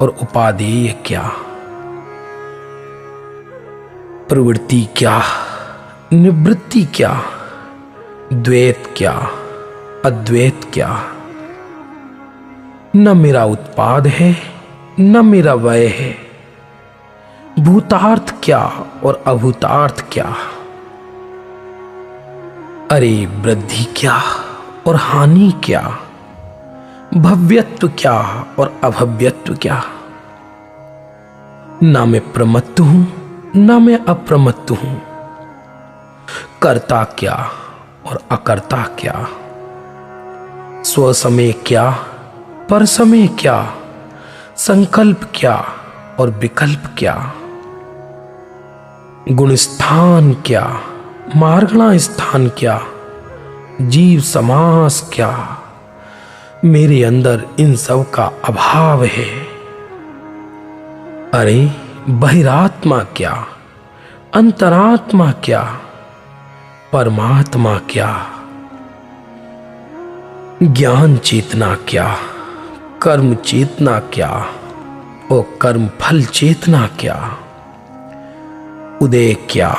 और उपादेय क्या, प्रवृत्ति क्या, निवृत्ति क्या, द्वैत क्या, अद्वैत क्या। न मेरा उत्पाद है न मेरा व्यय है। भूतार्थ क्या और अभूतार्थ क्या। अरे वृद्धि क्या और हानि क्या, भव्यत्व क्या और अभव्यत्व क्या। ना मैं प्रमत्त हूं ना मैं अप्रमत्त हूं। कर्ता क्या और अकर्ता क्या, स्वसमय क्या पर समय क्या, संकल्प क्या और विकल्प क्या। गुण स्थान क्या, मार्गणा स्थान क्या, जीव समास क्या। मेरे अंदर इन सब का अभाव है। अरे बहिरात्मा क्या, अंतरात्मा क्या, परमात्मा क्या। ज्ञान चेतना क्या, कर्म चेतना क्या और कर्म फल चेतना क्या। उदय क्या,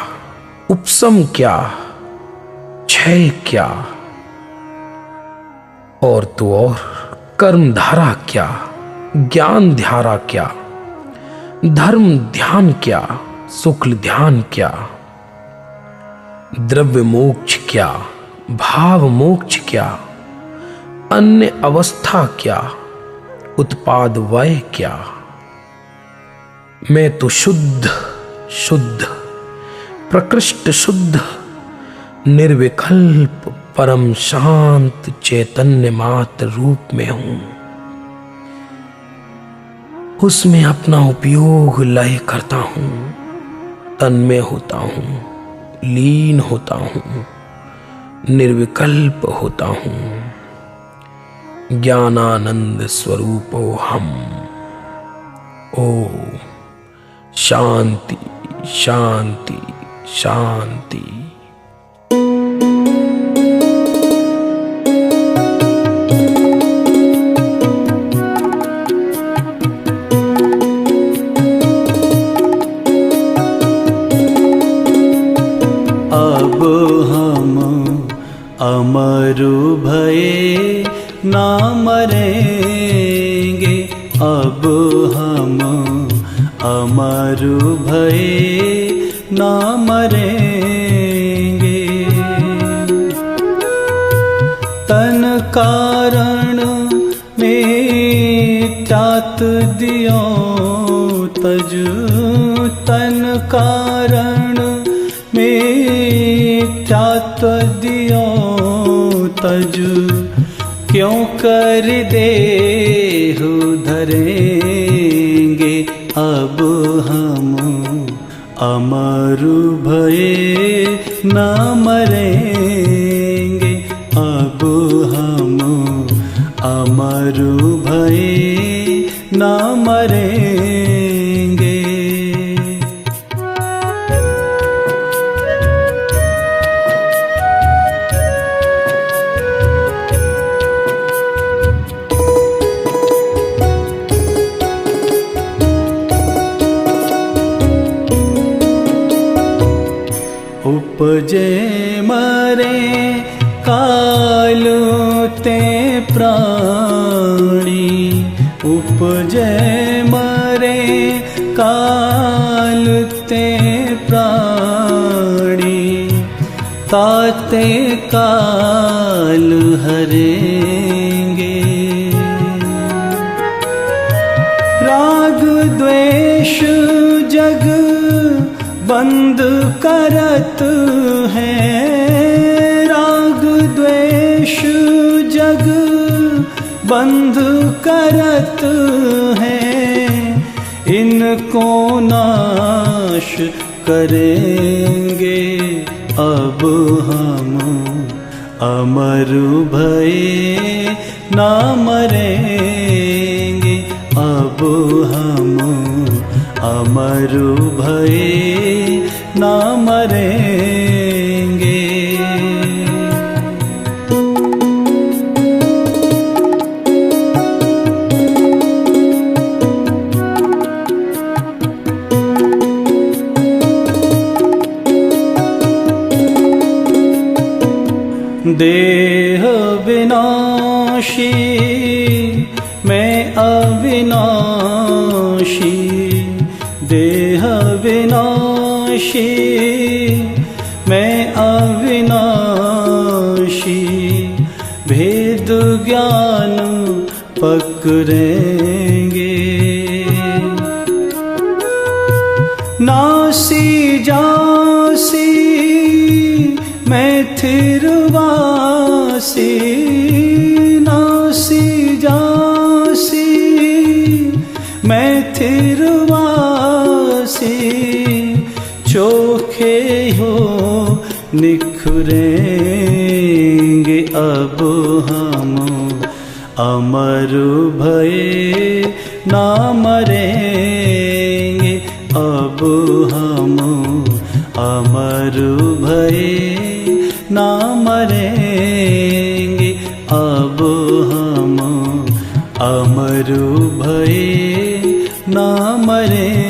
उपशम क्या, क्षय क्या और तो और कर्म धारा क्या, ज्ञान धारा क्या, धर्म ध्यान क्या, शुक्ल ध्यान क्या। द्रव्य मोक्ष क्या, भाव मोक्ष क्या, अन्य अवस्था क्या, उत्पाद वय क्या। मैं तो शुद्ध शुद्ध प्रकृष्ट शुद्ध निर्विकल्प परम शांत चैतन्य मात्र रूप में हूं। उसमें अपना उपयोग लय करता हूं, तन्मय होता हूं, लीन होता हूं, निर्विकल्प होता हूं। ज्ञानानंद स्वरूपो हम। ओम शांति शांति शांति। अब हम अमरु भये ना मरेंगे। अब हम अमरु भये ना मरेंगे। तन कारण में त्यात दियो तजु। तन कारण में त्यात दियो तजु। क्यों कर देहु धरेंगे। अब हम अमरु भये न मरेंगे। अब हम अमरु भये न मरेंगे। उपजे मरे कालु ते प्राणी। उपजे मरे काल ते प्राणी ताते काल हरेंगे। राग द्वेष जग बंद करत है, राग द्वेष जग बंद करत है, इनको नाश करेंगे अब हम अमर भये ना मरेंगे। अब हम अमर भये ना मरेंगे। देह विनाशी मैं अविनाशी, देह विनाशी मैं अविनाशी, भेद ज्ञान पकड़ेंगे। नासी जासी मैं थिरवासी, नासी जासी मैं थिरवासी, चोखे हो निखरेंगे अब हम अमर भये ना मरेंगे। अब हम अमर भये ना मरेंगे। अब हम अमर भये ना मरेंगे।